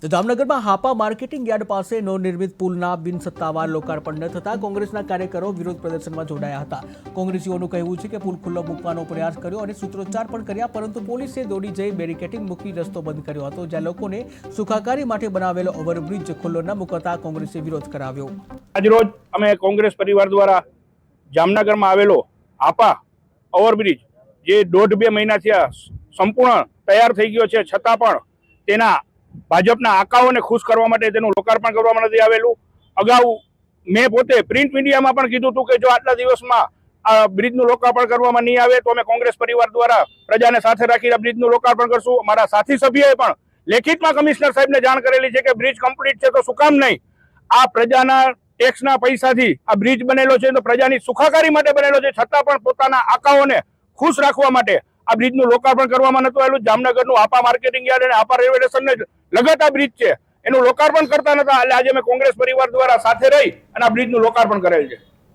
તો જામનગરમાં Hapa marketing yard પાસે નવનિર્મિત પુલના બિનસત્તાવાર લોકાર્પણ ન થતા કોંગ્રેસના કાર્યકરો વિરોધ પ્રદર્શનમાં જોડાયા હતા। કોંગ્રેસીઓનું કહેવું છે કે પુલ ખુલ્લો મૂકવાનો પ્રયાસ કર્યો અને સૂત્રોચ્ચાર પણ કર્યા, પરંતુ પોલીસે દોડી જઈ બેરિકેડિંગ મૂકી રસ્તો બંધ કર્યો હતો, જ્યાં લોકોને સુખાકારી માટે બનાવેલો ઓવરબ્રિજ ખુલ્લો ન મૂકતા કોંગ્રેસે વિરોધ કરાવ્યો। આજરોજ અમે કોંગ્રેસ પરિવાર દ્વારા જામનગરમાં આવેલો હાપા ઓવરબ્રિજ જે 1.5-2 મહિના થયા સંપૂર્ણ તૈયાર થઈ ગયો છે, છતાં પણ તેના ભાજપના આકાઓને ખુશ કરવા માટે તેનું લોકાર્પણ કરવામાં નથી આવેલું। અગાઉ મેં પોતે પ્રિન્ટ મીડિયામાં પણ કીધું હતું કે જો આટલા દિવસમાં આ બ્રિજનું લોકાર્પણ કરવામાં નહીં આવે તો અમે કોંગ્રેસ પરિવાર દ્વારા પ્રજાને સાથે રાખીને બ્રિજનું લોકાર્પણ કરશું। અમારા સાથી સભ્યોએ પણ લેખિતમાં કમિશનર સાહેબને જાણ કરેલી છે કે બ્રિજ કમ્પ્લીટ છે તો શું કામ નહીં? આ પ્રજાના ટેક્સના પૈસાથી આ બ્રિજ બનેલો છે, તો પ્રજાની સુખાકારી માટે બનેલો છે, છતાં પણ પોતાના આકાઓને ખુશ રાખવા માટે આ બ્રિજનું લોકાર્પણ કરવામાં નતું આવેલું। જામનગરનું હાપા માર્કેટિંગ યાર્ડ અને હાપા રેલવે સ્ટેશનને લગત આ બ્રિજ છે, એનું લોકાર્પણ કરતા નતા, એટલે આજે અમે કોંગ્રેસ પરિવાર દ્વારા સાથે રહી અને આ બ્રિજનું લોકાર્પણ કરેલ છે।